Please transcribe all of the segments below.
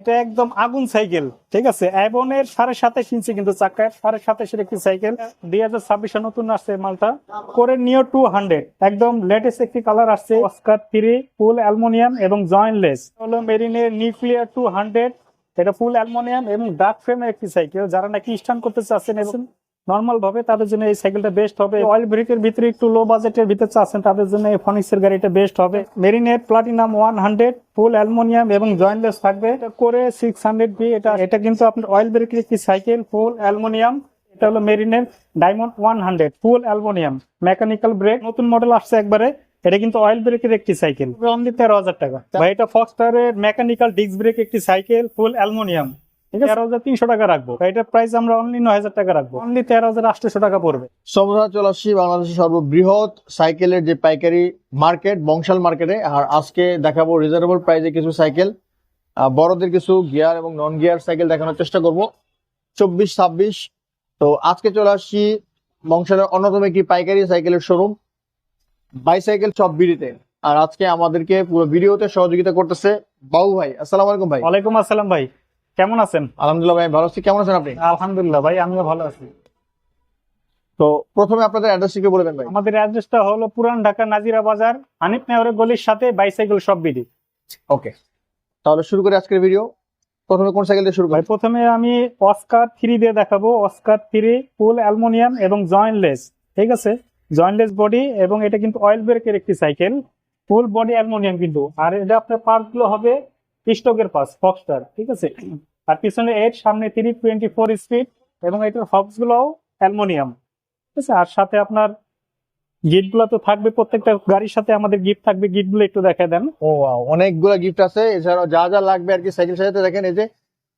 এটা একদম আগুন সাইকেল, ঠিক আছে। অ্যাবনের 27.5 ইঞ্চি কিন্তু চাকা, 27.5 একটি সাইকেল, 2026 নতুন আসছে মালটা। করে নিও 200, একদম লেটেস্ট একটি কালার আসছে, অস্কার 3 ফুল অ্যালুমিনিয়াম এবং জয়েন্টলেস। হলো মেরিনের নিউক্লিয়ার 200, এটা ফুল অ্যালুমিনিয়াম এবং ডার্ক ফ্রেমের একটি সাইকেল। যারা নাকি স্টান্ট করতে চাচ্ছেন এবং নর্মাল ভাবে, তাদের জন্য এই সাইকেলটা বেস্ট হবে। অয়েল ব্রেকের ভিতরে একটু লো বাজেটের ভিতরে চাচ্ছেন, তাদের জন্য এই ফনিক্সের গাড়িটা বেস্ট হবে। মেরিনের প্লাটিনাম 100 ফুল অ্যালুমিনিয়াম এবং জয়েন্টলেস থাকবে। এটা করে 600 বি। এটা কিন্তু আপনার অয়েল ব্রেকের একটি সাইকেল, ফুল অ্যালুমিনিয়াম। এটা হলো মেরিনের diamond 100 full aluminium, mechanical brake, নতুন মডেল আসছে একবারে। এটা কিন্তু অয়েল ব্রেকের একটি সাইকেল, অনলি 13,000 টাকা ভাই। এটা ফক্সটারের মেকানিক্যাল ডিস্ক ব্রেক একটি সাইকেল, ফুল অ্যালুমিনিয়াম, 13,300 টাকা রাখবো। এটার প্রাইস আমরা অনলি 9,000 টাকা রাখবো, অনলি 13,800 টাকা পড়বে। সর্বদা চলে আসছি বাংলাদেশের সর্ববৃহৎ সাইকেলের যে পাইকারি মার্কেট, বংশাল মার্কেটে। আর আজকে দেখাবো রিজনেবল প্রাইসে কিছু সাইকেল, বড়দের কিছু গিয়ার এবং নন গিয়ার সাইকেল দেখানোর চেষ্টা করব 24-26। তো আজকে চলে আসছি বংশালের অন্যতম একটি পাইকারি সাইকেলের শোরুম বাইসাইকেল শপ বিডিতে। আর আজকে আমাদেরকে পুরো ভিডিওতে সহযোগিতা করতেছে বাবু ভাই। আসসালামু আলাইকুম ভাই। ওয়ালাইকুম আসসালাম ভাই, কেমন আছেন? আলহামদুলিল্লাহ ভাই, ভালো আছি। কেমন আছেন আপনি? আলহামদুলিল্লাহ ভাই, আমিও ভালো আছি। তো প্রথমে আপনাদের অ্যাড্রেস কি বলে দেন ভাই? আমাদের অ্যাড্রেসটা হলো পুরান ঢাকা নাজিরা বাজার, হানিফ নেহরের গলির সাথে বাইসাইকেল শপ বিডি। ওকে, তাহলে শুরু করে আজকের ভিডিও। প্রথমে কোন সাইকেল দিয়ে শুরু করি? ভাই প্রথমে আমি অস্কার 3 দিয়ে দেখাবো। অস্কার 3 ফুল অ্যালুমিনিয়াম এবং জয়েন্টলেস, ঠিক আছে, জয়েন্টলেস বডি। এবং এটা কিন্তু অয়েল ব্রেকের একটি সাইকেল, ফুল বডি অ্যালুমিনিয়াম কিন্তু। আর এটা আপনার পার্টস গুলো হবে স্টকের পাস ফক্সটার, ঠিক আছে। আর পিছনে 8, সামনে 324 স্পিড, এবং এটার হবস গুলোও অ্যালুমিনিয়াম, ঠিক আছে। আর সাথে আপনার গিফট গুলো তো থাকবে, প্রত্যেকটা গাড়ির সাথে আমাদের গিফট থাকবে। গিফট গুলো একটু দেখায় দেন। ও ওয়াও, অনেকগুলো গিফট আছে। এছাড়াও যা যা লাগবে আর কি সাইকেল সাজাতে, দেখেন এই যে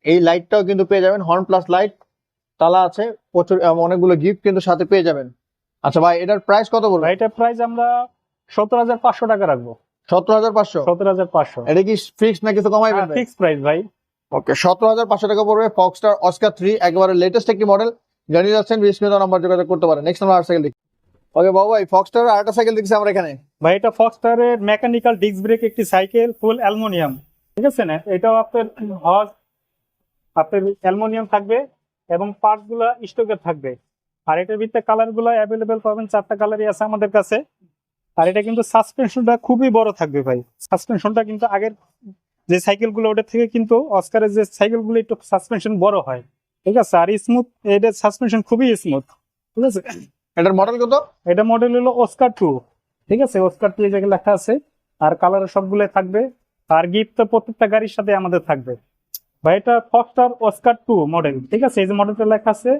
এই লাইটটাও কিন্তু পেয়ে যাবেন, হর্ন প্লাস লাইট, তালা আছে, প্রচুর অনেকগুলো গিফট কিন্তু সাথে পেয়ে যাবেন। আচ্ছা ভাই, এটার প্রাইস কত বলবো? এটার প্রাইস আমরা 17,500 টাকা রাখবো। 17,500? 17,500 এটা কি ফিক্স না কিছু কমাইবেন ভাই? ফিক্স প্রাইস ভাই। ওকে, 17,500 টাকা পড়বে ফক্সটার অস্কার 3, একেবারে লেটেস্ট একটি মডেল। জানিয়ে যাচ্ছেন, বিস্মিত নাম্বার যোগাযোগ করতে পারেন। নেক্সট আমরা আর সাইকেল দেখি। ওকে বাবু ভাই, ফক্সটার আরেকটা সাইকেল দেখছি আমরা এখানে। ভাই এটা ফক্সটারের মেকানিক্যাল ডিস্ক ব্রেক একটি সাইকেল, ফুল অ্যালুমিনিয়াম, ঠিক আছে না। এটাও আপনার অ্যালুমিনিয়াম থাকবে এবং পার্টস গুলা স্টকের থাকবে। আর এটার ভিতরে কালার গুলা অ্যাভেলেবেল পাবেন, 4টা কালারই আছে আমাদের কাছে। আর এটা কিন্তু সাসপেনশনটা খুবই বড় থাকবে ভাই। সাসপেনশনটা কিন্তু আগের যে সাইকেল গুলো, ওটার থেকে কিন্তু অস্কারের যে সাইকেল গুলো একটু সাসপেনশন বড় হয়, ঠিক আছে। আর স্মুথ, এটা সাসপেনশন খুবই স্মুথ, ঠিক আছে। এটার মডেল কত? এটা মডেল হলো অস্কার 2, ঠিক আছে। অস্কার 2 জায়গায় লেখা আছে। আর কালার সবগুলো থাকবে। আর গিফট তো প্রত্যেকটা গাড়ির সাথে আমাদের থাকবে ভাই। এটা ফক্সটার অস্কার 2 মডেল, ঠিক আছে। এই যে মডেলটা লেখা আছে।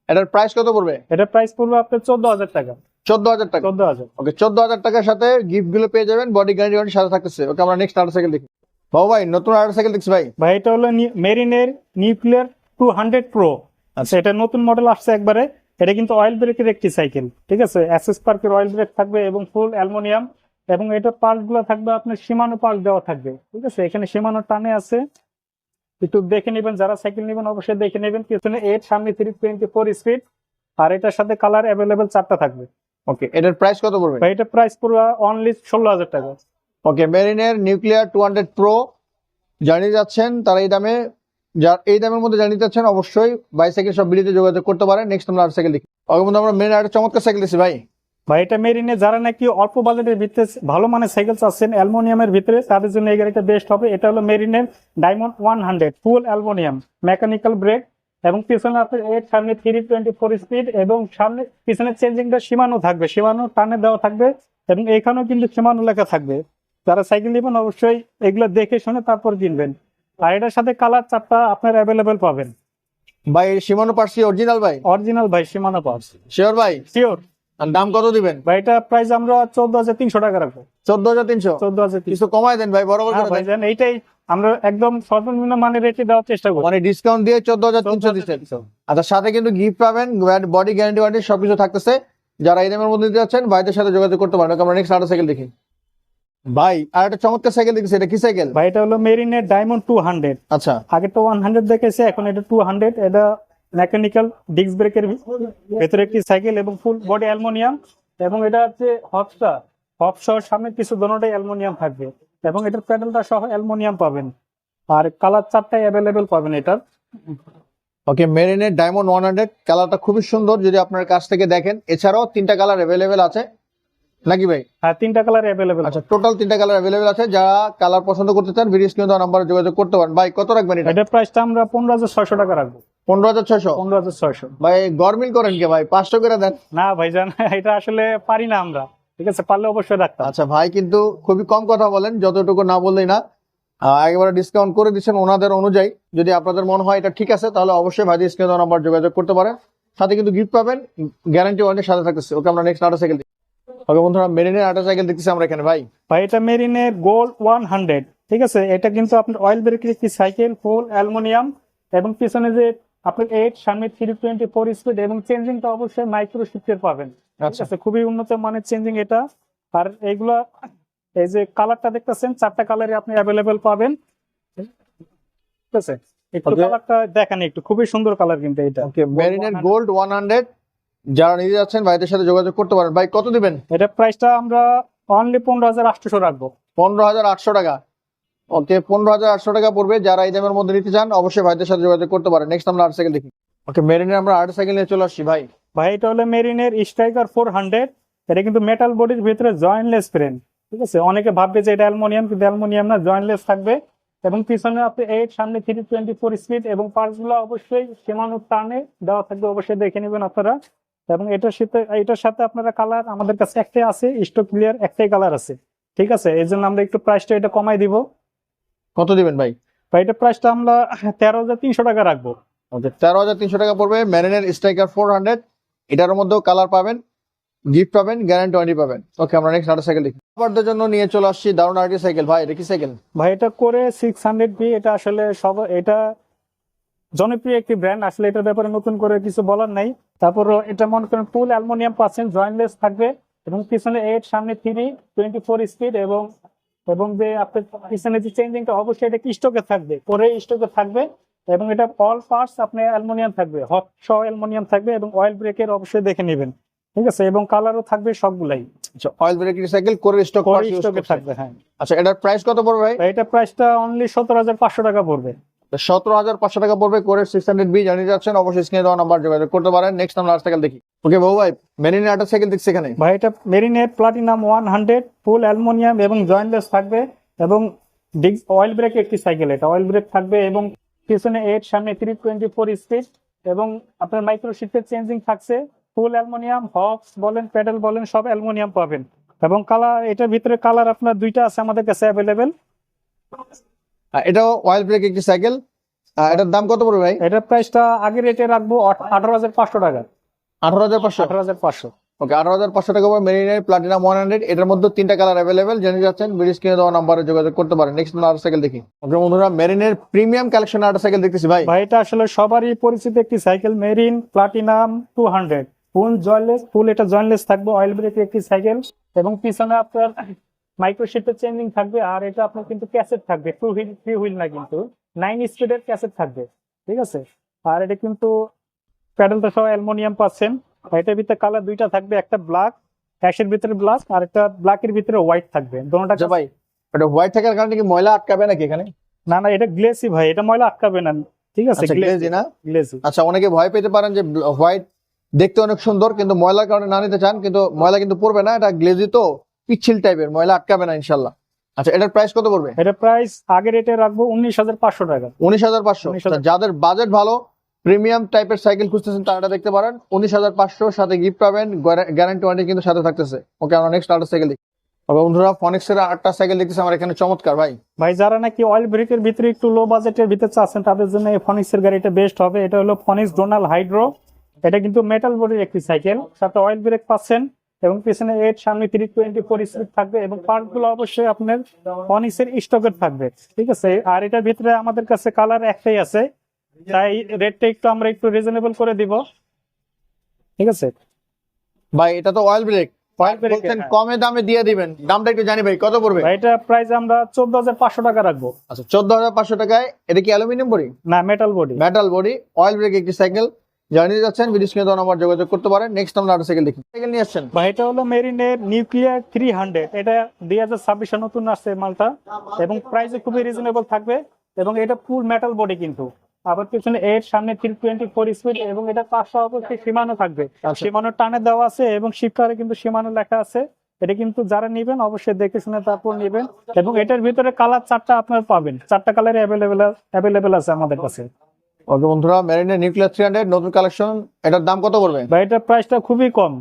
এটার প্রাইস কত পড়বে? এটার প্রাইস পড়বে আপনার 14,000 টাকা। 14,000 টাকা? 14,000। ওকে, 14,000 টাকার সাথে গিফট গুলো পেয়ে যাবেন, বডি গ্যারান্টি সাথে থাকতেছে। ওকে, আমরা নেক্সট আরেকটা সাইকেল দেখি। বাবু ভাই, নতুন আরেকটা সাইকেল দেখছি ভাই। ভাই এটা হলো মেরিনের নিউক্লিয়ার 200 প্রো। আচ্ছা, এটা নতুন মডেল আসছে একবারে। এটা কিন্তু অয়েল ব্রেকের একটি সাইকেল, ঠিক আছে। অ্যাসেস পার্কের অয়েল ব্রেক থাকবে এবং ফুল অ্যালুমিনিয়াম। এবং এটা পার্টস গুলো থাকবে আপনার সীমানো পার্টস দেওয়া থাকবে, ঠিক আছে। এখানে সীমানো টানে আছে, একটু দেখে নেবেন। যারা সাইকেল নেবেন অবশ্যই দেখে নেবেন। পিছনে 8, সামনে 324 স্পিড। আর এটার সাথে কালার অ্যাভেলেবেল 4টা থাকবে। ওকে, এটার প্রাইস কত পড়বে? ভাই এটা প্রাইস পড়বে অনলি 16,000 টাকা। ওকে, মেরিনের নিউক্লিয়ার 200 প্রো জানিয়ে যাচ্ছেন, তারা এই দামের মধ্যে জানিয়ে যাচ্ছেন, অবশ্যই বাইসাইকেল সব বিলিতে যোগাযোগ করতে পারেন। নেক্সট আমরা আর সাইকেল দেখি। ওকে বন্ধু, আমরা মেরিনের একটা চমৎকার সাইকেল দেখছি ভাই। ভাই এটা মেরিনে যারা নাকি অল্প বাজেটের ভিতরে ভালো মানের সাইকেল চাচ্ছেন অ্যালুমিনিয়ামের ভিতরে, তাদের জন্য এই গাড়িটা বেস্ট হবে। এটা হলো মেরিনের diamond 100 full aluminium, mechanical brake. এবং পিছনে আপনার 8, সামনে 324 স্পিড। এবং সামনে পিছনে চেঞ্জিংটা সীমানো থাকবে, সীমানো টানে দেওয়া থাকবে। এবং এখানেও কিন্তু সীমানো লেখা থাকবে। যারা সাইকেল নেবেন অবশ্যই এগুলো দেখে শুনে তারপর কিনবেন। আর এটার সাথে কালার 4টা আপনার অ্যাভেলেবেল পাবেন ভাই শিমানো পার্সি অরিজিনাল ভাই? অরিজিনাল ভাই, সীমানো পার্টস। শিওর ভাই? শিওর। আর দাম কত দিবেন ভাই এটা প্রাইস আমরা 14,300 টাকা রাখবো। 14,300? 14,300 কিছু কমাই দেন ভাই, বরাবর করে দেন। ভাইজান এইটাই আমরা একদম সর্বনিম্ন মানের রেটে দেওয়ার চেষ্টা করি, মানে ডিসকাউন্ট দিয়ে 14,300 দিচ্ছেন। আচ্ছা, সাথে কিন্তু গিফট পাবেন, বডি গ্যারান্টি ওয়ারেন্টি সবকিছু থাকতেছে। যারা এই দামের মধ্যে দিতে যাচ্ছেন, ভাইদের সাথে যোগাযোগ করতে পারেন। আমরা নেক্সট আরেকটা সাইকেল দেখি ভাই। আর একটা চমৎকার সাইকেল দেখছি, এটা কি সাইকেল ভাই? এটা হলো মেরিনের ডায়মন্ড 200। আচ্ছা, আগে তো 100 দেখেছে, এখন এটা 200। এটা মেকানিক্যাল ডিস্ক ব্রেকের ভেতরে একটি সাইকেল এবং ফুল বডি অ্যালুমিনিয়াম। এবং এটা হচ্ছে হবস সহ সামনে কিছু দোনোটাই অ্যালুমিনিয়াম থাকবে। এবং এটার প্যাডেলটা সহ অ্যালুমিনিয়াম পাবেন। আর কালার চারটাই অ্যাভেলেবেল পাবেন এটার। ওকে, মেরিনের ডায়মন্ড 100 কালারটা খুবই সুন্দর যদি আপনার কাছ থেকে দেখেন। এছাড়াও 3টা কালার অ্যাভেলেবেল আছে নাকি ভাই? হ্যাঁ, 3টা কালার অ্যাভেলেবেল। আচ্ছা, টোটাল 3টা কালার অ্যাভেলেবেল আছে। যারা কালার পছন্দ করতে চান ভিডিও স্ক্রিনে দেওয়া নাম্বারে যোগাযোগ করতে পারেন। ভাই কত রাখবেন এটা? এটার প্রাইসটা আমরা 15,600 টাকা রাখবো। 15,600? 15,600। ভাই গরমিল করেন কে ভাই, 500 করে দেন। না ভাইজান, এটা আসলে পারি না আমরা, ঠিক আছে, পারলে অবশ্যই রাখতাম। আচ্ছা ভাই কিন্তু খুবই কম কথা বলেন, যতটুকু না বললেই না। একেবারে ডিসকাউন্ট করে দিচ্ছেন ওনাদের অনুযায়ী। যদি আপনাদের মনে হয় এটা ঠিক আছে তাহলে অবশ্যই ভাই স্ক্রিনে দেওয়া নাম্বার যোগাযোগ করতে পারেন। সাথে কিন্তু গিফট পাবেন, গ্যারান্টি ওয়ারেন্টি সাথে থাকতেছে। ওকে, আমরা নেক্সট আটা সাইকেল। ওকে বন্ধুরা, মেরিনের আটা সাইকেল দেখতেছি আমরা এখানে ভাই। ভাই এটা মেরিনের গোল্ড 100, ঠিক আছে। এটা কিন্তু আপনার অয়েল ব্রেকের একটি সাইকেল, ফুল অ্যালুমিনিয়াম, এবং পিছনে যে আপনার 8, সামনে 324 স্পিড, এবং চেঞ্জিংটা অবশ্যই মাইক্রো শিফটের পাবেন, ঠিক আছে। খুবই উন্নত মানের চেঞ্জিং এটা। আর এইগুলা, এই যে কালারটা দেখতেছেন, 4টা কালারে আপনি অ্যাভেলেবেল পাবেন, ঠিক আছে। একটু Okay. কালারটা দেখেন, একটু খুবই সুন্দর কালার কিন্তু এটা। ওকে, মেরিনের গোল্ড 100 যারা নিতে যাচ্ছেন ভাইদের সাথে যোগাযোগ করতে পারেন। ভাই কত দিবেন? এটা প্রাইসটা আমরা অনলি 15,800 রাখবো। 15,800 টাকা। ওকে, 15,800 টাকা পড়বে। যারা এই দামের মধ্যে নিতে চান অবশ্যই ভাইদের সাথে যোগাযোগ করতে পারেন। নেক্সট আমরা আট সাইকেল দেখি। ওকে, মেরিনের আমরা আট সাইকেল নিয়ে চলে আসছি ভাই। ভাই এটা হলো মেরিনের স্ট্রাইকার 400। এটা কিন্তু মেটাল বডির ভিতরে জয়েন্টলেস ফ্রেম, ঠিক আছে। অনেকে ভাববে যে এটা অ্যালুমিনিয়াম, কিন্তু অ্যালুমিনিয়াম না, জয়েন্টলেস থাকবে। এবং পিছনে আপনি 8, সামনে 324 স্পিড, এবং পার্টস গুলো অবশ্যই সীমানো টানে দেওয়া থাকবে, অবশ্যই দেখে নেবেন আপনারা। এবং এটার সাথে আপনারা কালার আমাদের কাছে একটাই আছে, স্টক ক্লিয়ার একটাই কালার আছে, ঠিক আছে। এই জন্য আমরা একটু প্রাইসটা এটা কমাই দিব। কত দিবেন ভাই? ভাই এটা প্রাইসটা আমরা 13,300 টাকা রাখবো। ওকে, 13,300 টাকা পড়বে মেরিনের স্ট্রাইকার 400। এটার মধ্যেও কালার পাবেন, গিফট পাবেন, গ্যারান্টি ওয়ারেন্টি পাবেন। ওকে, আমরা নেক্সট আট সাইকেল দেখি। আপনাদের জন্য নিয়ে চলে আসছি দারুণ আরেকটি সাইকেল। ভাই এটা কি সাইকেল? ভাই এটা করে 600B। এটা আসলে এটা জনপ্রিয় একটি ব্র্যান্ড, আসলে এটার ব্যাপারে নতুন করে কিছু বলার নাই। তারপর এটা মনে করেন ফুল অ্যালুমিনিয়াম পাচ্ছেন, জয়েন্টলেস থাকবে, এবং পিছনে 8, সামনে 324 স্পিড, এবং যে আপনার পিছনে যে চেঞ্জিংটা অবশ্যই এটা স্টকে থাকবে, পরে স্টকে থাকবে। এবং এটা অল পার্টস আপনি অ্যালুমিনিয়াম থাকবে, হক সহ অ্যালুমিনিয়াম থাকবে, এবং অয়েল ব্রেকের অবশ্যই দেখে নেবেন, ঠিক আছে। এবং কালারও থাকবে সবগুলাই। আচ্ছা, অয়েল ব্রেকের সাইকেল করে স্টক স্টকে থাকবে, হ্যাঁ। আচ্ছা, এটার প্রাইস কত পড়বে ভাই? এটা প্রাইসটা অনলি 17,500 টাকা পড়বে। 17,500 টাকা পড়বে করে 600B জানিয়ে যাচ্ছেন। অবশ্যই স্ক্রিনে দেওয়া নাম্বার যোগাযোগ করতে পারেন। নেক্সট আমরা আট সাইকেল দেখি। ওকে বাবু ভাই, মেরিনের আটা সাইকেল দেখছি এখানে। ভাই এটা মেরিনের প্লাটিনাম 100, ফুল অ্যালুমিনিয়াম এবং জয়েন্টলেস থাকবে, এবং অয়েল ব্রেক একটি সাইকেল, এটা অয়েল ব্রেক থাকবে, এবং পিছনে 8, সামনে 324 স্পিড, এবং আপনার মাইক্রো শিফটের চেঞ্জিং থাকছে। ফুল অ্যালুমিনিয়াম, হবস বলেন, প্যাডেল বলেন, সব অ্যালুমিনিয়াম পাবেন। এবং কালার, এটার ভিতরে কালার আপনার 2টা আছে আমাদের কাছে অ্যাভেলেবেল। এটাও অয়েল ব্রেক একটি সাইকেল। এটার দাম কত পড়বে ভাই? এটার প্রাইসটা আগে রেটে রাখবো 18,500 টাকা। 18,500? 18,500। ওকে, 18,500 টাকা পড়বে মেরিনের প্লাটিনাম 100। এটার মধ্যে 3টা কালার অ্যাভেলেবেল জেনে যাচ্ছেন। ভিডিও স্ক্রিনে দেওয়া নাম্বারে যোগাযোগ করতে পারেন। নেক্সট আমরা আট সাইকেল দেখি। ওকে বন্ধুরা, মেরিনের প্রিমিয়াম কালেকশন আট সাইকেল দেখতেছি ভাই। ভাই এটা আসলে সবারই পরিচিত একটি সাইকেল, মেরিন প্লাটিনাম 200, ফুল এটা জয়েন্টলেস থাকবে, অয়েল ব্রেকের একটি সাইকেল, এবং পিছনে আপনার মাইক্রোশিফটের চেঞ্জিং থাকবে। আর এটা আপনার কিন্তু ক্যাসেট থাকবে, 2 হুইল 3 হুইল না, কিন্তু 9 স্পিডের ক্যাসেট থাকবে, ঠিক আছে। আর এটা কিন্তু প্যাডেলটা সহ অ্যালুমিনিয়াম পাচ্ছেন। এটার ভিতরে কালার 2টা থাকবে, একটা ব্ল্যাক, অ্যাশের ভিতরে ব্ল্যাক, আর একটা ব্ল্যাকের ভিতরে হোয়াইট থাকবে, দোনোটা। আচ্ছা ভাই, এটা হোয়াইট থাকার কারণে কি ময়লা আটকাবে নাকি এখানে? না না, এটা গ্লেসি ভাই, এটা ময়লা আটকাবে না, ঠিক আছে। আচ্ছা, গ্লেজি না? গ্লেসি। আচ্ছা, অনেকে ভয় পেতে পারেন যে হোয়াইট দেখতে অনেক সুন্দর কিন্তু ময়লার কারণে না নিতে চান, কিন্তু ময়লা কিন্তু পড়বে না। এটা গ্লেজি তো পিচ্ছিল টাইপের, ময়লা আটকাবে না ইনশাল্লাহ। আচ্ছা, এটার প্রাইস কত পড়বে? এটা প্রাইস আগে রেটে রাখবো 19,500 টাকা। 19,500। 19,000 যাদের বাজেট ভালো, প্রিমিয়াম টাইপের সাইকেল খুঁজতেছেন তারা এটা দেখতে পারেন। 19,500 সাথে গিফট পাবেন, গ্যারান্টি ওয়ারেন্টি কিন্তু সাথে থাকতেছে। ওকে, আমরা নেক্সট আরেকটা সাইকেল দেখি। ওকে বন্ধুরা, ফনিক্সের 8টা সাইকেল দেখতেছি আমার এখানে। চমৎকার ভাই। ভাই যারা নাকি অয়েল ব্রেকের ভিতরে একটু লো বাজেটের ভিতরে চাচ্ছেন তাদের জন্য এই ফনিক্সের গাড়িটা বেস্ট হবে। এটা হলো ফনিক্স ডোনাল হাইড্রো। এটা কিন্তু মেটাল বডির একটি সাইকেল, সাথে অয়েল ব্রেক পাচ্ছেন, এবং পিছনে 8, সামনে 324 স্পিড থাকবে, এবং পার্ট গুলো অবশ্যই আপনার ফনিক্সের স্টকের থাকবে, ঠিক আছে। আর এটার ভিতরে আমাদের কাছে কালার একটাই আছে, তাই রেটটা আমরা একটু রিজনেবল করে দিব, ঠিক আছে। ভাই এটা তো অয়েল ব্রেক, ব্রেক, বলছেন হ্যাঁ। কমে দামে দিয়ে দিবেন, দামটা একটু জানি ভাই কত পড়বে? ভাই এটা প্রাইস আমরা 14,500 টাকা রাখবো। আচ্ছা, 14,500 টাকায়। এটা কি অ্যালুমিনিয়াম বডি? না, metal body. Metal body, oil brake একটি সাইকেল জানিয়ে যাচ্ছেন। ভিডিও স্ক্রিনে দেওয়া নাম্বার যোগাযোগ করতে পারেন। নেক্সট আমরা আরেকটা সাইকেল দেখি। সাইকেল নিয়ে আসছেন ভাই এটা হলো মেরিনের নিউক্লিয়ার 300। এটা 2026 নতুন আসছে মালটা, এবং প্রাইসে খুবই রিজনেবল থাকবে, এবং এটা ফুল মেটাল বডি কিন্তু। আবার পিছনে এর সামনে 324 স্পিড এবং এটা 500 অবশ্যই সীমানো থাকবে। আচ্ছা। সীমানো টানে দেওয়া আছে এবং শিফটারে কিন্তু সীমানো লেখা আছে। এটা কিন্তু যারা নেবেন অবশ্যই দেখে শুনে তারপর নেবেন। এবং এটার ভিতরে কালার 4টা আপনার পাবেন, 4টা কালার অ্যাভেলেবেল আছে আমাদের কাছে। ওকে বন্ধুরা, মেরিনের নিউক্লিয়ার 300 নতুন কালেকশন, এটার দাম কত পড়বে? ভাই এটার প্রাইসটা খুবই কম,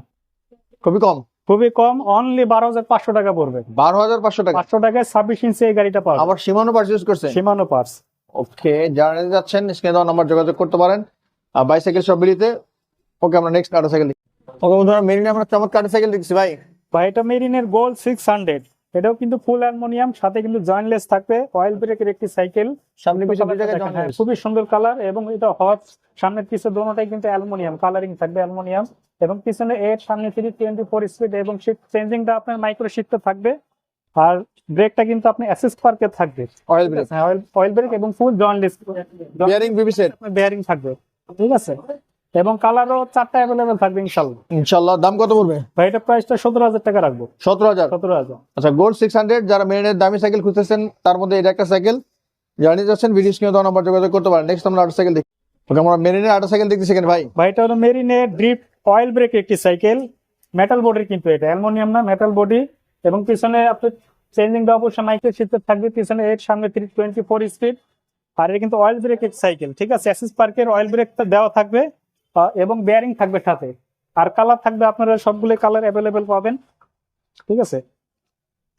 খুবই কম, খুবই কম, অনলি 12,500 টাকা পড়বে। 12,500 টাকা। 500 টাকায় 26 ইঞ্চি এই গাড়িটা পাবেন। আবার সীমানো পার্স ইউজ করছে? সীমানো পার্স। ওকে, যারা নিতে যাচ্ছেন স্ক্রিনে দেওয়া নাম্বার যোগাযোগ করতে পারেন। বাইসাইকেল সব বিলিতে। ওকে, আমরা নেক্সট কাটা সাইকেল দেখি। ওকে বন্ধুরা, মেরিনে আমরা চমৎকার সাইকেল দেখছি ভাই। ভাই এটা মেরিনের গোল্ড 600, এটাও কিন্তু ফুল অ্যালুমিনিয়াম, সাথে কিন্তু জয়েন্টলেস থাকবে, অয়েল ব্রেকের একটি সাইকেল। সামনে পিছনে দুই জায়গায় হ্যাঁ, খুবই সুন্দর কালার এবং এটা হট, সামনের পিছনে দোনোটাই কিন্তু অ্যালুমিনিয়াম কালারিং থাকবে, অ্যালুমিনিয়াম। এবং পিছনে এর সামনে 324 স্পিড এবং শিফট চেঞ্জিংটা আপনার মাইক্রো শিফটে থাকবে। আর ব্রেকটা কিন্তু আপনি অ্যাসিস্ট পার্কে থাকবে, অয়েল ব্রেক, হ্যাঁ অয়েল ব্রেক এবং ফুল জয়েন্টলেস বিয়ারিং বিবি সেট, বেয়ারিং থাকবে, ঠিক আছে। এবং কালারও 4টা অ্যাভেলেবেল থাকবে ইনশাল্লাহ। ইনশাআল্লাহ। দাম কত পড়বে ভাই এটা প্রাইসটা 17,000 টাকা রাখবো। 17,000? 17,000। আচ্ছা, গোল্ড 600, যারা মেরিনের দামি সাইকেল খুঁজতেছেন তার মধ্যে এটা একটা সাইকেল। যারা নিতে যাচ্ছেন ভিডিও স্ক্রিনে দেওয়া নাম্বার যোগাযোগ করতে পারেন। নেক্সট আমরা আরেকটা সাইকেল দেখি। ওকে, আমরা মেরিনের আরেকটা সাইকেল দেখতেছি এখানে ভাই। ভাই এটা হলো মেরিনের ড্রিফট অয়েল ব্রেক একটি সাইকেল, মেটাল বডির কিন্তু, এটা অ্যালুমিনিয়াম না, মেটাল বডি। এবং পিছনে আপনার চেঞ্জিংটা অবশ্যই মাইক্রো শিফটে থাকবে, পিছনে এর সামনে 324 স্পিড। আর এটা কিন্তু অয়েল ব্রেক এক সাইকেল, ঠিক আছে। অ্যাসিস পার্কের অয়েল ব্রেকটা দেওয়া থাকবে এবং বেয়ারিং থাকবে সাথে। আর কালার থাকবে, আপনারা সবগুলো কালার অ্যাভেলেবেল পাবেন, ঠিক আছে।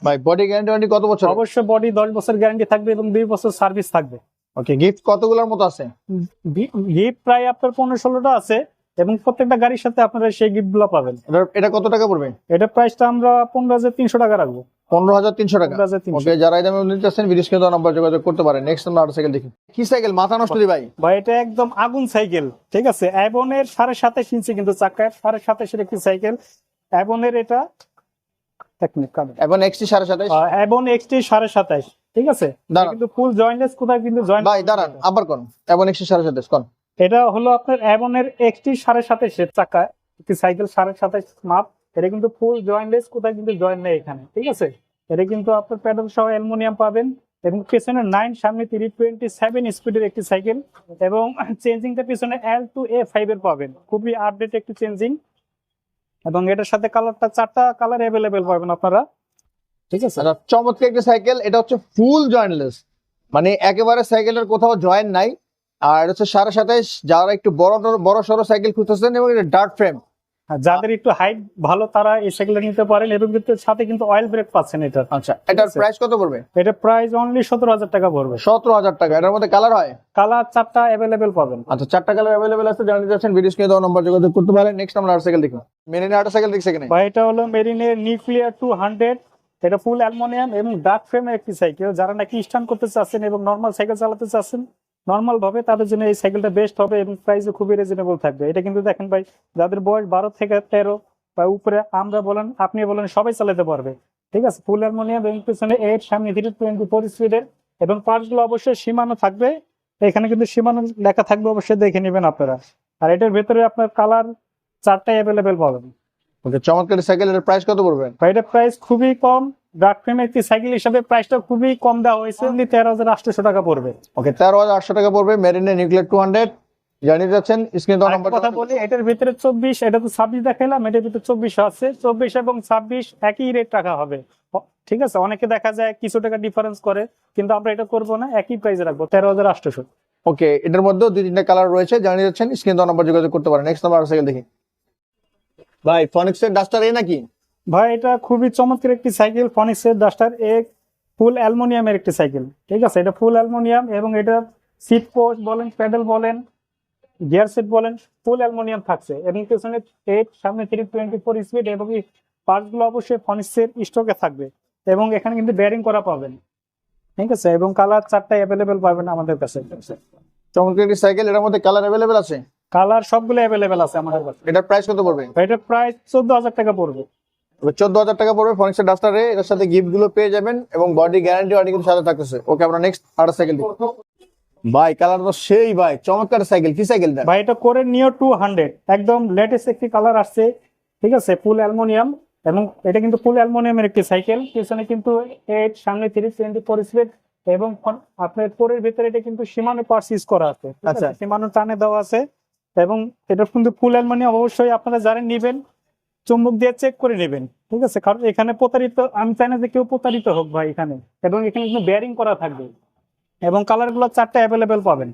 ভাই বডি গ্যারান্টি কত বছর? অবশ্যই বডি 10 বছর গ্যারান্টি থাকবে এবং 2 বছর সার্ভিস থাকবে। ওকে, গিফট কতগুলোর মতো আছে? গিফট প্রায় আপনার 15-16টা আছে এবং প্রত্যেকটা গাড়ির সাথে আপনারা সেই গিফট গুলো পাবেন। এটা কত টাকা পড়বে? এটা প্রাইসটা আমরা 15,300 টাকা রাখবো। 15,300 টাকা। 15,300। ওকে, যারা এই দামে নিতে চাচ্ছেন ভিডিও স্ক্রিনে দেওয়া নাম্বার যোগাযোগ করতে পারেন। নেক্সট আমরা আরেকটা সাইকেল দেখি। কি সাইকেল, মাথা নষ্ট দি ভাই? ভাই এটা একদম আগুন সাইকেল, ঠিক আছে। অ্যাবনের 27.5 ইঞ্চি কিন্তু চাকায়, 27.5 একটি সাইকেল অ্যাবনের। এটা এক মিনিট কারণ এখন এক্সটি 27.5। অ্যাবন এক্সটি 27.5, ঠিক আছে। দাঁড়ান। কিন্তু ফুল জয়েন্টলেস, কোথায় কিন্তু জয়েন্ট। ভাই দাঁড়ান, আবার কোন এখন এক্সটি 27.5 কোন? এটা হলো আপনার অ্যাবনের এক্সটি 27.5 চাকায় একটি সাইকেল, 27.5 মাপ। এটা কিন্তু ফুল জয়েন্টলেস, কোথায় কিন্তু জয়েন্ট নেই এখানে, ঠিক আছে। এটা কিন্তু আপনার প্যাডেল সহ অ্যালুমিনিয়াম পাবেন এবং পিছনে 9, সামনে 327 স্পিডের একটি সাইকেল। এবং চেঞ্জিংটা পিছনে L2A5 এর পাবেন, খুবই আপডেট একটি চেঞ্জিং। এবং এটার সাথে কালারটা 4টা কালার অ্যাভেলেবেল পাবেন আপনারা, ঠিক আছে। আচ্ছা, চমৎকার একটা সাইকেল। এটা হচ্ছে ফুল জয়েন্টলেস, মানে একেবারে সাইকেলের কোথাও জয়েন্ট নাই। আর এটা হচ্ছে 27.5। যারা একটু বড় সড়ো সাইকেল খুঁজতেছেন এবং এটা ডার্ট ফ্রেম, আর যাদের একটু হাইট ভালো তারা এই সাইকেলটা নিতে পারেন। এবং কিন্তু সাথে কিন্তু অয়েল ব্রেক পাচ্ছেন এটা। আচ্ছা, এটার প্রাইস কত পড়বে? এটা প্রাইস অনলি 17,000 টাকা পড়বে। 17,000 টাকা। এটার মধ্যে কালার হয়? কালার 4টা অ্যাভেলেবেল পাবেন। আচ্ছা, 4টা কালার অ্যাভেলেবেল আছে। জানতে চাচ্ছেন ভিডিও স্ক্রিনে দেওয়া নাম্বার যোগাযোগ করতে পারেন। নেক্সট আমরা আরেকটা সাইকেল দেখি। মেরিনের আরেকটা সাইকেল দেখছি এখানে ভাই এটা হলো মেরিনের নিউক্লিয়ার 200, এটা ফুল অ্যালুমিনিয়াম এবং ডার্ক ফ্রেমের একটি সাইকেল। যারা নাকি স্টান্ট করতে চাচ্ছেন এবং নর্মাল সাইকেল চালাতে চাচ্ছেন নর্মাল ভাবে, তাদের জন্য এই সাইকেলটা বেস্ট হবে এবং প্রাইসও খুবই রিজনেবল থাকবে। এটা কিন্তু দেখেন ভাই, যাদের বয়স 12 থেকে 13 বা উপরে, আমরা বলেন আপনি বলেন, সবাই চালাতে পারবে, ঠিক আছে। ফুল অ্যালুমিনিয়াম এবং পিছনে 8, সামনে 324 স্পিডের এবং পার্টসগুলো অবশ্যই সীমানো থাকবে। এখানে কিন্তু সীমানো লেখা থাকবে, অবশ্যই দেখে নেবেন আপনারা। আর এটার ভেতরে আপনার কালার 4টাই অ্যাভেলেবেল পাবেন। ওকে, চমৎকার সাইকেল। এর প্রাইস কত পড়বে? এটার প্রাইস খুবই কম, ডার্ক ফ্রেমের একটি সাইকেল হিসাবে প্রাইসটা খুবই কম দেওয়া হয়েছে, 13,800 টাকা পড়বে। ওকে, 13,800 টাকা পড়বে মেরিনের নিউক্লিয়ার 200। জানিয়ে যাচ্ছেন স্ক্রিনে দেওয়া নাম্বার। কথা বলি, এটার ভিতরে 24, এটা তো 26 দেখাইলাম, এটার ভিতরে 24 আছে। 24 এবং 26 একই রেট রাখা হবে, ঠিক আছে। অনেকে দেখা যায় কিছু টাকা ডিফারেন্স করে, কিন্তু আমরা এটা করবো না, একই প্রাইস রাখবো, 13,800। ওকে, এটার মধ্যে 2-3টা কালার রয়েছে। জানিয়ে যাচ্ছেন স্ক্রিনে দেওয়া নাম্বার যোগাযোগ করতে পারেন। নেক্সট নাম্বার সাইকেল দেখি। ভাই ফনিক্সের ডাস্টার এ নাকি? ভাই এটা খুবই চমৎকার একটি সাইকেল, ফনিক্সের ডাস্টার এ, ফুল অ্যালুমিনিয়ামের একটি সাইকেল, ঠিক আছে। এটা ফুল অ্যালুমিনিয়াম এবং এটা সিট পোস্ট বলেন, প্যাডেল বলেন, গিয়ার সেট বলেন, ফুল অ্যালুমিনিয়াম থাকছে। এবং পিছনে 8, সামনে 324 স্পিড এবং এই পার্টসগুলো অবশ্যই ফনিক্সের স্টকে থাকবে। এবং এখানে কিন্তু বেয়ারিং করা পাবেন, ঠিক আছে। এবং কালার 4টাই অ্যাভেলেবেল পাবেন আমাদের কাছে। চমৎকার একটি সাইকেল। এর মধ্যে কালার অ্যাভেলেবেল আছে? কালার সবগুলো অ্যাভেলেবেল আছে আমাদের কাছে। এটার প্রাইস কত পড়বে? এটার প্রাইস 14,000 টাকা পড়বে। 14,000 টাকা পড়বে ফনিক্সের ডাস্টারে। এর সাথে গিফট গুলো পেয়ে যাবেন এবং বডি গ্যারান্টি ওয়ারেন্টি কিন্তু সাথে থাকতেছে। ওকে, আমরা নেক্সট আরেকটা সাইকেল দেখি। ভাই কালার তো সেই ভাই, চমৎকার সাইকেল। কি সাইকেলটা ভাই? এটা করে নিও 200, একদম লেটেস্ট একটি কালার আসছে, ঠিক আছে। ফুল অ্যালুমিনিয়াম এবং এটা কিন্তু ফুল অ্যালুমিনিয়ামের একটি সাইকেল। পিছনে কিন্তু 8, সামনে 324 স্পিড এবং আপনার কোরের ভিতরে এটা কিন্তু সীমানো পার্টস ইউজ করা আছে, আচ্ছা। সীমানো টানে দেওয়া আছে এবং এটা কিন্তু ফুল অ্যালুমিনিয়াম। অবশ্যই আপনারা যারা নেবেন চুম্বক দিয়ে চেক করে নেবেন, ঠিক আছে, কারণ এখানে প্রতারিত, আমি চাই না যে কেউ প্রতারিত হোক ভাই এখানে। এবং এখানে কিন্তু বেয়ারিং করা থাকবে এবং কালার গুলো 4টা অ্যাভেলেবেল পাবেন।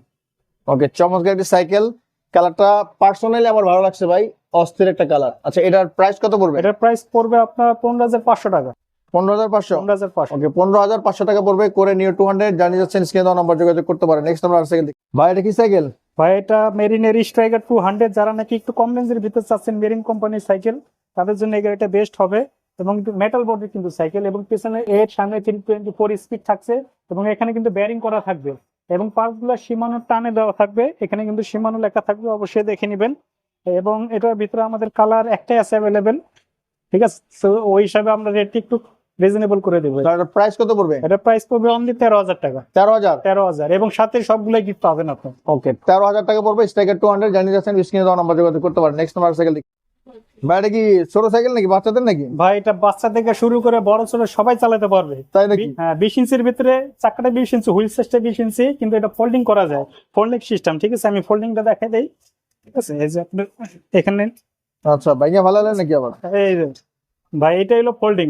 ওকে, চমৎকার একটি সাইকেল। কালারটা পার্সোনালি আমার ভালো লাগছে ভাই, অস্থির একটা কালার। আচ্ছা, এটার প্রাইস কত পড়বে? এটার প্রাইস পড়বে আপনার 15,500 টাকা। 15,500? 15,500। ওকে, 15,500 টাকা পড়বে। করে নিও 200 জানিয়ে যাচ্ছেন, স্ক্রিনে দেওয়া নাম্বার যোগাযোগ করতে পারেন। নেক্সট আমরা আর সাইকেল দেখি। ভাই এটা কি সাইকেল? ভাই এটা মেরিনের স্ট্রাইকার 200, যারা নাকি একটু কম রেঞ্জের ভিতর চাচ্ছেন মেরিন কোম্পানির সাইকেল, তাদের জন্য এই গাড়িটা বেস্ট হবে। এবং মেটাল বডির কিন্তু সাইকেল, এবং পিছনে 8 সামনে 324 স্পিড থাকছে এবং এখানে কিন্তু বেয়ারিং করা থাকবে এবং পার্টগুলো সীমানো টানে দেওয়া থাকবে। এখানে কিন্তু সীমানো লেখা থাকবে, অবশ্যই দেখে নেবেন। এবং এটার ভিতরে আমাদের কালার একটাই আছে অ্যাভেলেবেল, ঠিক আছে। তো ওই হিসাবে আমরা রেটটি একটু রিজনেবল করে দেবো। এটার প্রাইস কত পড়বে? এটা প্রাইস পড়বে অনলি 13,000 টাকা। 13,000? 13,000, এবং সাথে সবগুলো গিফট পাবেন আপনি। ওকে, 13,000 টাকা পড়বে। স্ট্রাইকার 200 জানিয়ে যাচ্ছেন, স্ক্রিনে দেওয়া নাম্বার যোগাযোগ করতে পারেন। নেক্সট আমরা সাইকেল দেখি। ভাই এটা কি ছোট সাইকেল নাকি বাচ্চাদের নাকি? ভাই এটা বাচ্চা থেকে শুরু করে বড় ছোট সবাই চালাতে পারবে। তাই নাকি? হ্যাঁ, 20 ইঞ্চির ভিতরে চাকাটা 20 ইঞ্চি, হুইল সাইজটা 20 ইঞ্চি, কিন্তু এটা ফোল্ডিং করা যায়, ফোল্ডিং সিস্টেম, ঠিক আছে। আমি ফোল্ডিংটা দেখাই দেই, ঠিক আছে। এই যে আপনার এখানে, আচ্ছা, ভাইয়া ভালো লাগে নাকি আবার? এই যে ভাই এটা হলো ফোল্ডিং।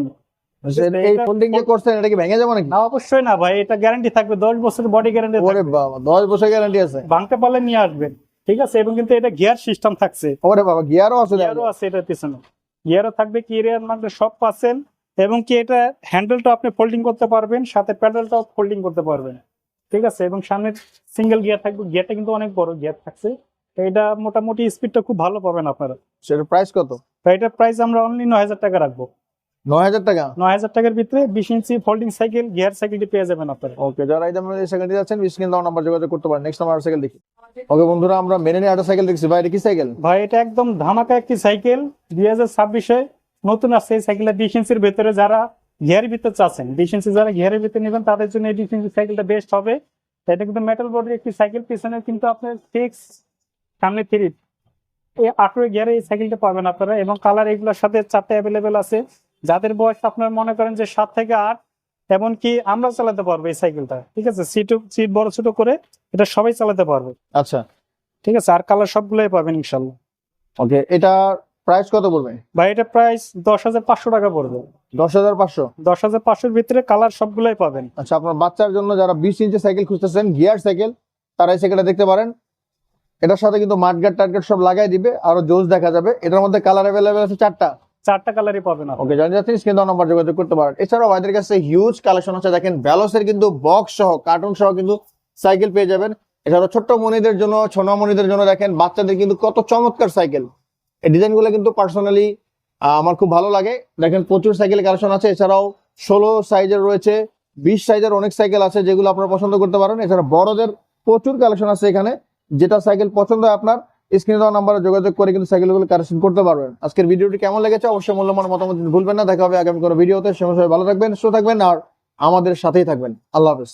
এই ফোল্ডিং যে করছেন এটা কি ভেঙে যাবে নাকি? না, অবশ্যই না ভাই, এটা গ্যারান্টি থাকবে, 10 বছরের বডি গ্যারান্টি ওরে থাকবে। বাবা, 10 বছর গ্যারান্টি আছে? ভাঙতে পারলে নিয়ে আসবেন, ঠিক আছে। এবং কিন্তু এটা গিয়ার সিস্টেম থাকছে, ওরে বাবা, গিয়ারও আছে? গিয়ারও আছে এটার পিছনে, গিয়ারও থাকবে, কি এর মধ্যে সব পাচ্ছেন। এবং কি এটা হ্যান্ডেলটা আপনি ফোল্ডিং করতে পারবেন, সাথে প্যাডেলটাও ফোল্ডিং করতে পারবেন, ঠিক আছে। এবং সামনে সিঙ্গেল গিয়ার থাকবে, গিয়ারটা কিন্তু অনেক বড় গিয়ার থাকছে। তো এটা মোটামুটি স্পিডটা খুব ভালো পাবেন আপনারা। সেটার প্রাইস কত? তো এটার প্রাইস আমরা অনলি 9,000 টাকা রাখবো। 9,000 টাকা? 9,000 টাকার ভিতরে 20 ইঞ্চি ফোল্ডিং সাইকেল, গিয়ার সাইকেলটি পেয়ে যাবেন আপনারা। ওকে, যারা এই দামে এই সাইকেলটি যাচ্ছেন, স্ক্রিনে দেওয়া নাম্বার যোগাযোগ করতে পারেন। নেক্সট আমরা সাইকেল দেখি। ওকে বন্ধুরা, আমরা মেনে নিয়ে একটা সাইকেল দেখছি। ভাই এটা কি সাইকেল? ভাই এটা একদম ধামাকা একটি সাইকেল, 2026-এ নতুন আসছে এই সাইকেলটা। 20 ইঞ্চির ভিতরে যারা গিয়ারের ভিতরে চাচ্ছেন, 20 ইঞ্চি যারা গিয়ারের ভিতরে নেবেন, তাদের জন্য এই 20 ইঞ্চি সাইকেলটা বেস্ট হবে। এটা কিন্তু মেটাল বডির একটি সাইকেল, পিছনে কিন্তু আপনার 6, সামনে 3, এই 18 গিয়ারে এই সাইকেলটা পাবেন আপনারা। এবং কালার এগুলোর সাথে 4টা অ্যাভেলেবেল আছে। যাদের বয়স আপনার মনে করেন যে 7 থেকে 8, এমনকি আমরা চালাতে পারবো এই সাইকেলটা, ঠিক আছে। সিট বড় ছোট করে এটা সবাই চালাতে পারবে, আচ্ছা, ঠিক আছে। আর কালার সবগুলোই পাবেন ইনশাল্লাহ। ওকে, এটা প্রাইস কত পড়বে? ভাই এটা প্রাইস 10,500 টাকা পড়বে। 10,500? 10,500-এর ভিতরে কালার সবগুলোই পাবেন। আচ্ছা, আপনার বাচ্চার জন্য যারা 20 ইঞ্চি সাইকেল খুঁজতেছেন, গিয়ার সাইকেল, তারা এই সাইকেলটা দেখতে পারেন। এটার সাথে কিন্তু মাঠগার্ড টার্গেট সব লাগাই দিবে, আরো জোস দেখা যাবে। এটার মধ্যে কালার অ্যাভেলেবেল আছে 4টা। 4টা কালারই পাবেন আপনি। ওকে, জানিয়ে যাচ্ছেন, স্ক্রিনে দেওয়া নাম্বার যোগাযোগ করতে পারেন। এছাড়াও ভাইদের কাছে হিউজ কালেকশন আছে। দেখেন, ভ্যালোসের কিন্তু বক্স সহ, কার্টুন সহ কিন্তু সাইকেল পেয়ে যাবেন। এছাড়াও ছোট্ট মনিদের জন্য, ছোনামণিদের জন্য দেখেন, বাচ্চাদের কিন্তু কত চমৎকার সাইকেল। এই ডিজাইনগুলো কিন্তু পার্সোনালি আমার খুব ভালো লাগে। দেখেন, প্রচুর সাইকেল কালেকশন আছে। এছাড়াও 16 সাইজের রয়েছে, 20 সাইজের অনেক সাইকেল আছে, যেগুলো আপনারা পছন্দ করতে পারেন। এছাড়া বড়দের প্রচুর কালেকশন আছে এখানে। যেটা সাইকেল পছন্দ হয় আপনার, স্ক্রিনে দেওয়া নাম্বারে যোগাযোগ করে কিন্তু সাইকেলগুলো কালেকশন করতে পারবেন। আজকের ভিডিওটি কেমন লেগেছে অবশ্যই মূল্যবান মতামত দিতে ভুলবেন না। দেখা হবে আগামী কোনো ভিডিওতে। সে বিষয়ে ভালো থাকবেন, সুস্থ থাকবেন, আর আমাদের সাথেই থাকবেন। আল্লাহ হাফেজ।